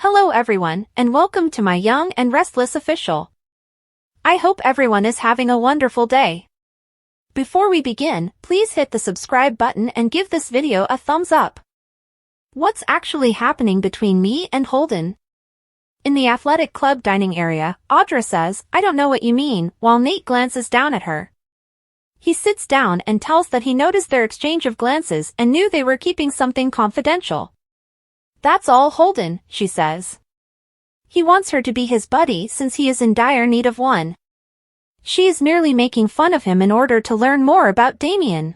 Hello everyone, and welcome to my young and restless official. I hope everyone is having a wonderful day. Before we begin, please hit the subscribe button and give this video a thumbs up. What's actually happening between me and Holden? In the athletic club dining area, Audra says, "I don't know what you mean," while Nate glances down at her. He sits down and tells that he noticed their exchange of glances and knew they were keeping something confidential. "That's all, Holden," she says. He wants her to be his buddy since he is in dire need of one. She is merely making fun of him in order to learn more about Damien.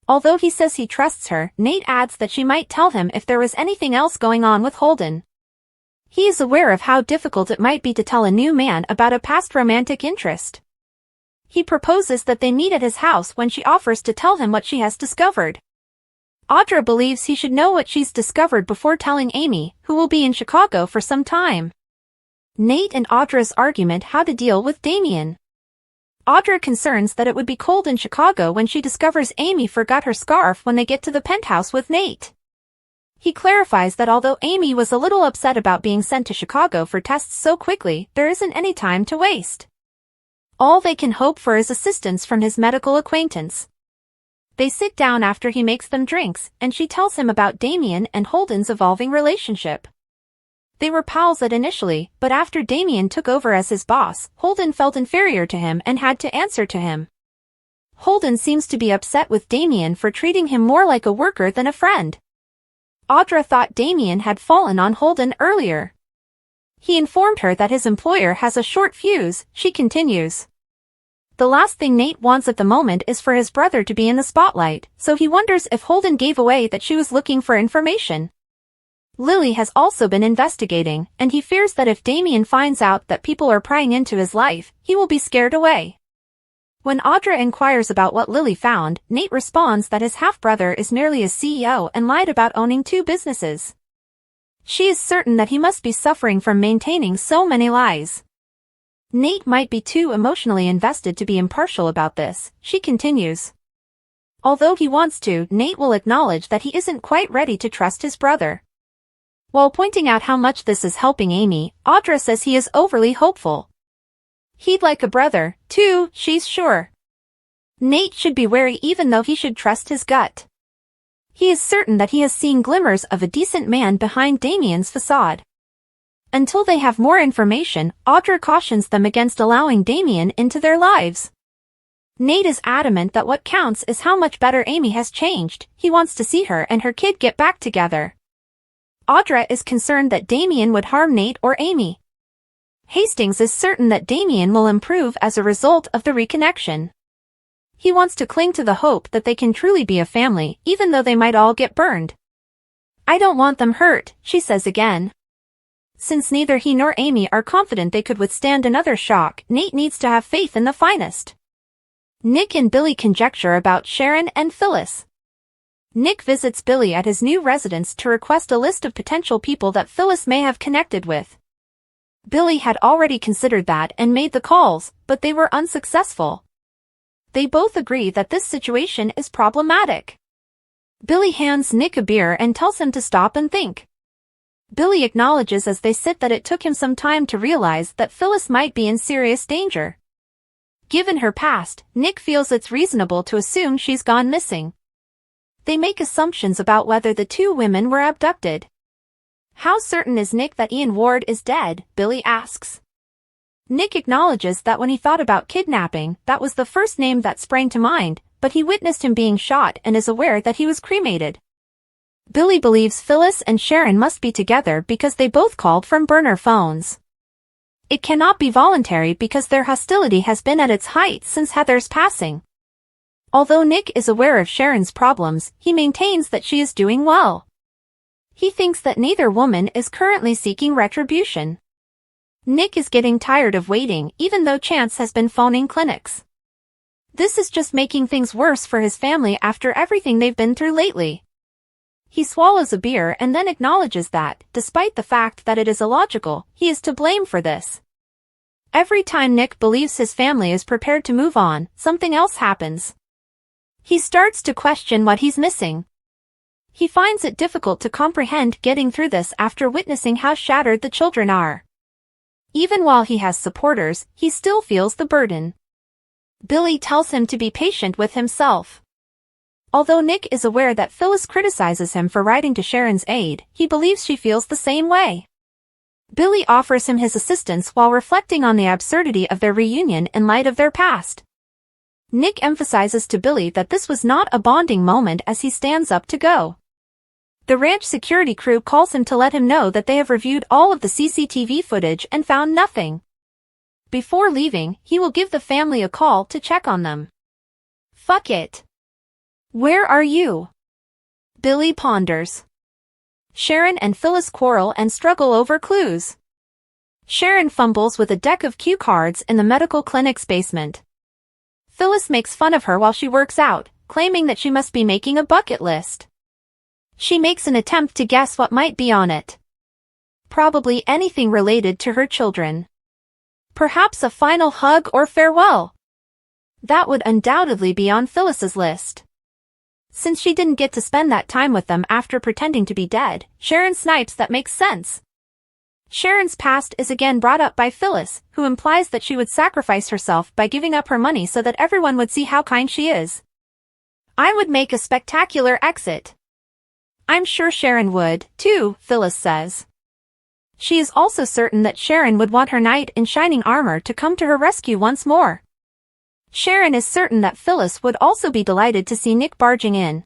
Although he says he trusts her, Nate adds that she might tell him if there was anything else going on with Holden. He is aware of how difficult it might be to tell a new man about a past romantic interest. He proposes that they meet at his house when she offers to tell him what she has discovered. Audra believes he should know what she's discovered before telling Amy, who will be in Chicago for some time. Nate and Audra's argument how to deal with Damien. Audra concerns that it would be cold in Chicago when she discovers Amy forgot her scarf when they get to the penthouse with Nate. He clarifies that although Amy was a little upset about being sent to Chicago for tests so quickly, there isn't any time to waste. All they can hope for is assistance from his medical acquaintance. They sit down after he makes them drinks, and she tells him about Damien and Holden's evolving relationship. They were pals initially, but after Damien took over as his boss, Holden felt inferior to him and had to answer to him. Holden seems to be upset with Damien for treating him more like a worker than a friend. Audra thought Damien had fallen on Holden earlier. He informed her that his employer has a short fuse. She continues. The last thing Nate wants at the moment is for his brother to be in the spotlight, so he wonders if Holden gave away that she was looking for information. Lily has also been investigating, and he fears that if Damien finds out that people are prying into his life, he will be scared away. When Audra inquires about what Lily found, Nate responds that his half-brother is merely a CEO and lied about owning 2 businesses. She is certain that he must be suffering from maintaining so many lies. Nate might be too emotionally invested to be impartial about this, she continues. Although he wants to, Nate will acknowledge that he isn't quite ready to trust his brother. While pointing out how much this is helping Amy, Audra says he is overly hopeful. He'd like a brother, too, she's sure. Nate should be wary even though he should trust his gut. He is certain that he has seen glimmers of a decent man behind Damien's facade. Until they have more information, Audra cautions them against allowing Damien into their lives. Nate is adamant that what counts is how much better Amy has changed. He wants to see her and her kid get back together. Audra is concerned that Damien would harm Nate or Amy. Hastings is certain that Damien will improve as a result of the reconnection. He wants to cling to the hope that they can truly be a family, even though they might all get burned. "I don't want them hurt," she says again. Since neither he nor Amy are confident they could withstand another shock, Nate needs to have faith in the finest. Nick and Billy conjecture about Sharon and Phyllis. Nick visits Billy at his new residence to request a list of potential people that Phyllis may have connected with. Billy had already considered that and made the calls, but they were unsuccessful. They both agree that this situation is problematic. Billy hands Nick a beer and tells him to stop and think. Billy acknowledges as they sit that it took him some time to realize that Phyllis might be in serious danger. Given her past, Nick feels it's reasonable to assume she's gone missing. They make assumptions about whether the 2 women were abducted. "How certain is Nick that Ian Ward is dead?" Billy asks. Nick acknowledges that when he thought about kidnapping, that was the first name that sprang to mind, but he witnessed him being shot and is aware that he was cremated. Billy believes Phyllis and Sharon must be together because they both called from burner phones. It cannot be voluntary because their hostility has been at its height since Heather's passing. Although Nick is aware of Sharon's problems, he maintains that she is doing well. He thinks that neither woman is currently seeking retribution. Nick is getting tired of waiting, even though Chance has been phoning clinics. This is just making things worse for his family after everything they've been through lately. He swallows a beer and then acknowledges that, despite the fact that it is illogical, he is to blame for this. Every time Nick believes his family is prepared to move on, something else happens. He starts to question what he's missing. he finds it difficult to comprehend getting through this after witnessing how shattered the children are. Even while he has supporters, he still feels the burden. Billy tells him to be patient with himself. Although Nick is aware that Phyllis criticizes him for writing to Sharon's aid, he believes she feels the same way. Billy offers him his assistance while reflecting on the absurdity of their reunion in light of their past. Nick emphasizes to Billy that this was not a bonding moment as he stands up to go. The ranch security crew calls him to let him know that they have reviewed all of the CCTV footage and found nothing. Before leaving, he will give the family a call to check on them. Fuck it. Where are you? Billy ponders. Sharon and Phyllis quarrel and struggle over clues. Sharon fumbles with a deck of cue cards in the medical clinic's basement. Phyllis makes fun of her while she works out, claiming that she must be making a bucket list. She makes an attempt to guess what might be on it. Probably anything related to her children. Perhaps a final hug or farewell. That would undoubtedly be on Phyllis's list. Since she didn't get to spend that time with them after pretending to be dead, Sharon snipes that makes sense. Sharon's past is again brought up by Phyllis, who implies that she would sacrifice herself by giving up her money so that everyone would see how kind she is. I would make a spectacular exit. I'm sure Sharon would, too, Phyllis says. She is also certain that Sharon would want her knight in shining armor to come to her rescue once more. Sharon is certain that Phyllis would also be delighted to see Nick barging in.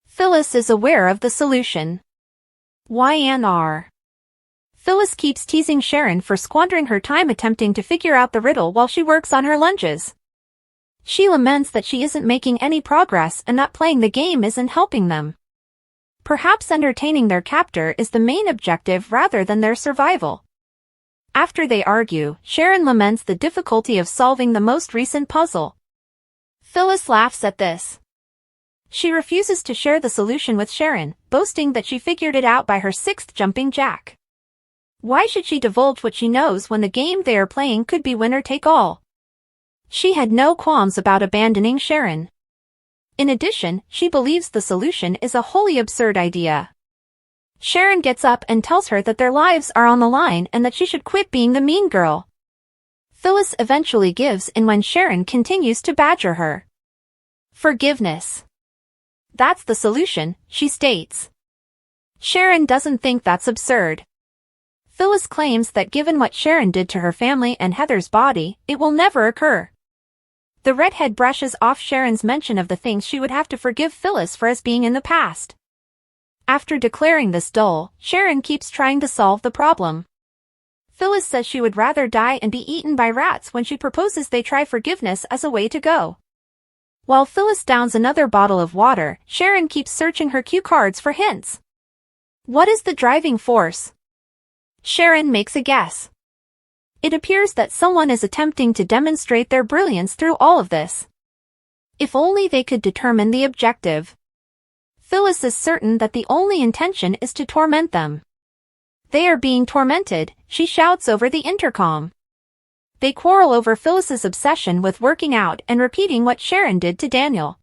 Phyllis is aware of the solution. YNR. Phyllis keeps teasing Sharon for squandering her time attempting to figure out the riddle while she works on her lunges. She laments that she isn't making any progress and that playing the game isn't helping them. Perhaps entertaining their captor is the main objective rather than their survival. After they argue, Sharon laments the difficulty of solving the most recent puzzle. Phyllis laughs at this. She refuses to share the solution with Sharon, boasting that she figured it out by her sixth jumping jack. Why should she divulge what she knows when the game they are playing could be winner take all? She had no qualms about abandoning Sharon. In addition, she believes the solution is a wholly absurd idea. Sharon gets up and tells her that their lives are on the line and that she should quit being the mean girl. Phyllis eventually gives in when Sharon continues to badger her. Forgiveness. That's the solution, she states. Sharon doesn't think that's absurd. Phyllis claims that given what Sharon did to her family and Heather's body, it will never occur. The redhead brushes off Sharon's mention of the things she would have to forgive Phyllis for as being in the past. After declaring this dull, Sharon keeps trying to solve the problem. Phyllis says she would rather die and be eaten by rats when she proposes they try forgiveness as a way to go. While Phyllis downs another bottle of water, Sharon keeps searching her cue cards for hints. What is the driving force? Sharon makes a guess. It appears that someone is attempting to demonstrate their brilliance through all of this. If only they could determine the objective. Phyllis is certain that the only intention is to torment them. They are being tormented, she shouts over the intercom. They quarrel over Phyllis's obsession with working out and repeating what Sharon did to Daniel.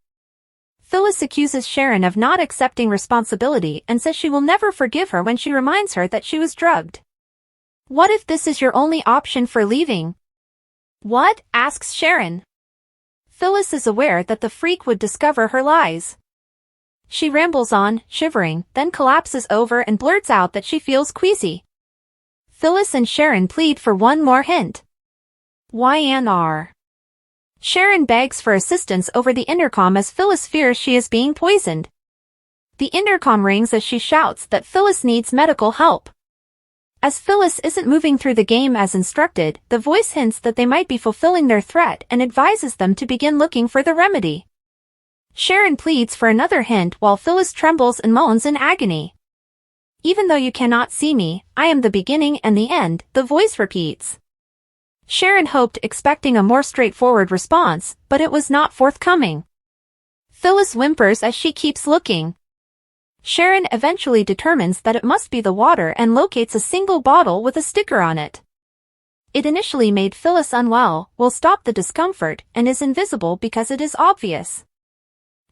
Phyllis accuses Sharon of not accepting responsibility and says she will never forgive her when she reminds her that she was drugged. What if this is your only option for leaving? What? Asks Sharon. Phyllis is aware that the freak would discover her lies. She rambles on, shivering, then collapses over and blurts out that she feels queasy. Phyllis and Sharon plead for one more hint. YNR. Sharon begs for assistance over the intercom as Phyllis fears she is being poisoned. The intercom rings as she shouts that Phyllis needs medical help. As Phyllis isn't moving through the game as instructed, the voice hints that they might be fulfilling their threat and advises them to begin looking for the remedy. Sharon pleads for another hint while Phyllis trembles and moans in agony. Even though you cannot see me, I am the beginning and the end, the voice repeats. Sharon hoped expecting a more straightforward response, but it was not forthcoming. Phyllis whimpers as she keeps looking. Sharon eventually determines that it must be the water and locates a single bottle with a sticker on it. It initially made Phyllis unwell, will stop the discomfort, and is invisible because it is obvious.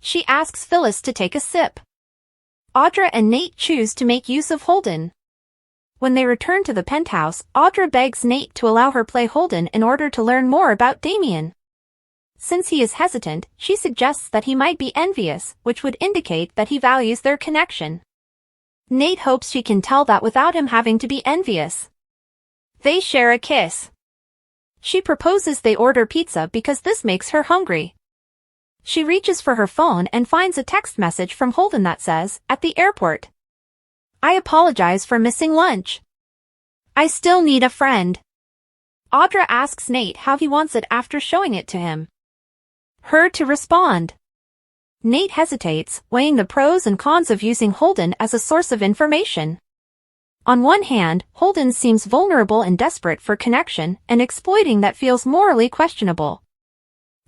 She asks Phyllis to take a sip. Audra and Nate choose to make use of Holden. When they return to the penthouse, Audra begs Nate to allow her play Holden in order to learn more about Damien. Since he is hesitant, she suggests that he might be envious, which would indicate that he values their connection. Nate hopes she can tell that without him having to be envious. They share a kiss. She proposes they order pizza because this makes her hungry. She reaches for her phone and finds a text message from Holden that says, "At the airport. I apologize for missing lunch. I still need a friend." Audra asks Nate how he wants it after showing it to him. Her to respond. Nate hesitates, weighing the pros and cons of using Holden as a source of information. On one hand, Holden seems vulnerable and desperate for connection, and exploiting that feels morally questionable.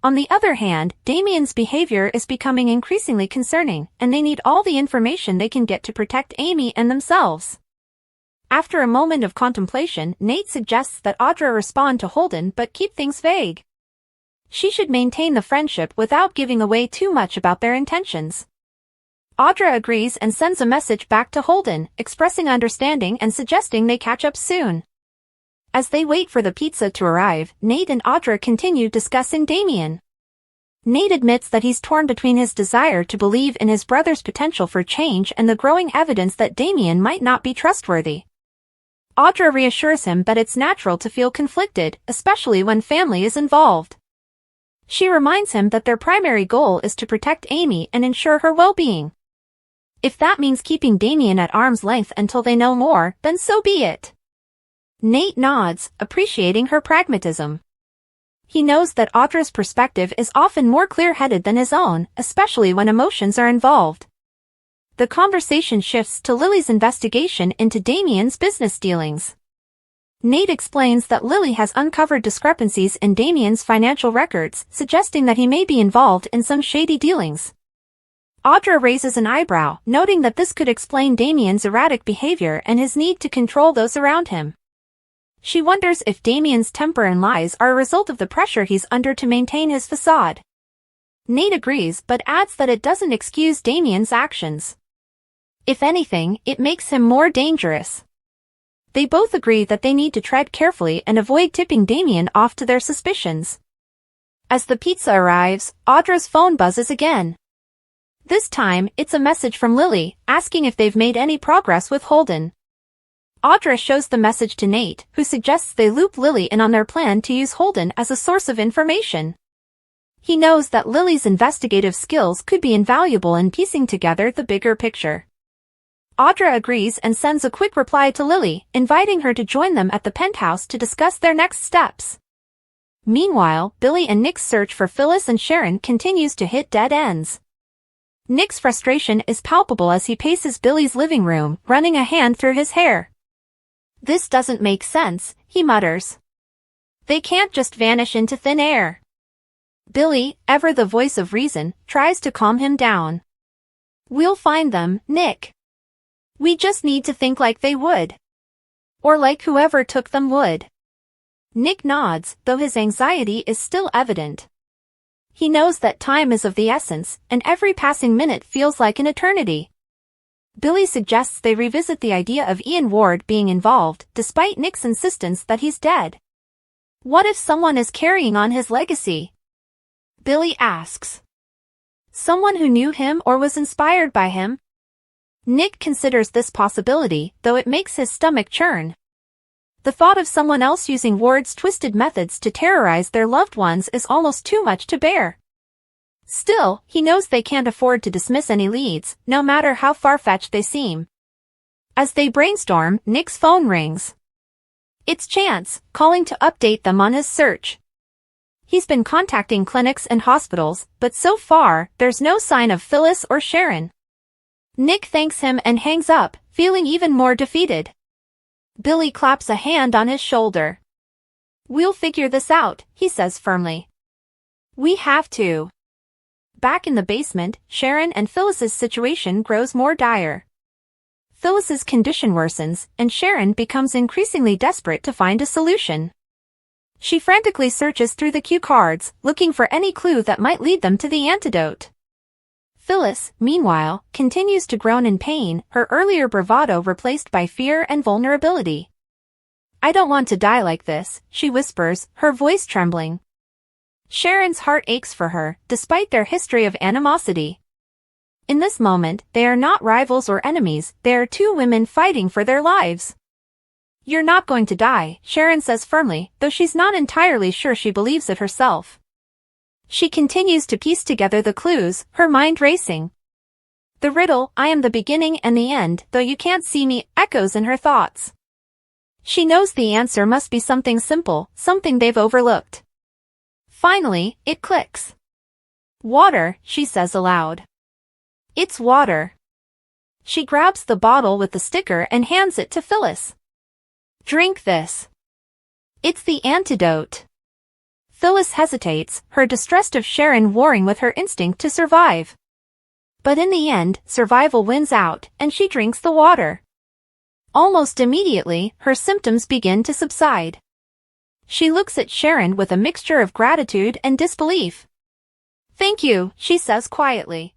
On the other hand, Damien's behavior is becoming increasingly concerning, and they need all the information they can get to protect Amy and themselves. After a moment of contemplation, Nate suggests that Audra respond to Holden but keep things vague. She should maintain the friendship without giving away too much about their intentions. Audra agrees and sends a message back to Holden, expressing understanding and suggesting they catch up soon. As they wait for the pizza to arrive, Nate and Audra continue discussing Damien. Nate admits that he's torn between his desire to believe in his brother's potential for change and the growing evidence that Damien might not be trustworthy. Audra reassures him that it's natural to feel conflicted, especially when family is involved. She reminds him that their primary goal is to protect Amy and ensure her well-being. If that means keeping Damien at arm's length until they know more, then so be it. Nate nods, appreciating her pragmatism. He knows that Audra's perspective is often more clear-headed than his own, especially when emotions are involved. The conversation shifts to Lily's investigation into Damien's business dealings. Nate explains that Lily has uncovered discrepancies in Damien's financial records, suggesting that he may be involved in some shady dealings. Audra raises an eyebrow, noting that this could explain Damien's erratic behavior and his need to control those around him. She wonders if Damien's temper and lies are a result of the pressure he's under to maintain his facade. Nate agrees but adds that it doesn't excuse Damien's actions. If anything, it makes him more dangerous. They both agree that they need to tread carefully and avoid tipping Damien off to their suspicions. As the pizza arrives, Audra's phone buzzes again. This time, it's a message from Lily, asking if they've made any progress with Holden. Audra shows the message to Nate, who suggests they loop Lily in on their plan to use Holden as a source of information. He knows that Lily's investigative skills could be invaluable in piecing together the bigger picture. Audra agrees and sends a quick reply to Lily, inviting her to join them at the penthouse to discuss their next steps. Meanwhile, Billy and Nick's search for Phyllis and Sharon continues to hit dead ends. Nick's frustration is palpable as he paces Billy's living room, running a hand through his hair. "This doesn't make sense," he mutters. "They can't just vanish into thin air." Billy, ever the voice of reason, tries to calm him down. "We'll find them, Nick. We just need to think like they would. Or like whoever took them would." Nick nods, though his anxiety is still evident. He knows that time is of the essence, and every passing minute feels like an eternity. Billy suggests they revisit the idea of Ian Ward being involved, despite Nick's insistence that he's dead. What if someone is carrying on his legacy? Billy asks. Someone who knew him or was inspired by him? Nick considers this possibility, though it makes his stomach churn. The thought of someone else using Ward's twisted methods to terrorize their loved ones is almost too much to bear. Still, he knows they can't afford to dismiss any leads, no matter how far-fetched they seem. As they brainstorm, Nick's phone rings. It's Chance, calling to update them on his search. He's been contacting clinics and hospitals, but so far, there's no sign of Phyllis or Sharon. Nick thanks him and hangs up, feeling even more defeated. Billy claps a hand on his shoulder. "We'll figure this out," he says firmly. "We have to." Back in the basement, Sharon and Phyllis's situation grows more dire. Phyllis's condition worsens, and Sharon becomes increasingly desperate to find a solution. She frantically searches through the cue cards, looking for any clue that might lead them to the antidote. Phyllis, meanwhile, continues to groan in pain, her earlier bravado replaced by fear and vulnerability. "I don't want to die like this," she whispers, her voice trembling. Sharon's heart aches for her, despite their history of animosity. In this moment, they are not rivals or enemies, they are two women fighting for their lives. "You're not going to die," Sharon says firmly, though she's not entirely sure she believes it herself. She continues to piece together the clues, her mind racing. The riddle, "I am the beginning and the end, though you can't see me," echoes in her thoughts. She knows the answer must be something simple, something they've overlooked. Finally, it clicks. "Water," she says aloud. "It's water." She grabs the bottle with the sticker and hands it to Phyllis. "Drink this. It's the antidote." Phyllis hesitates, her distrust of Sharon warring with her instinct to survive. But in the end, survival wins out, and she drinks the water. Almost immediately, her symptoms begin to subside. She looks at Sharon with a mixture of gratitude and disbelief. "Thank you," she says quietly.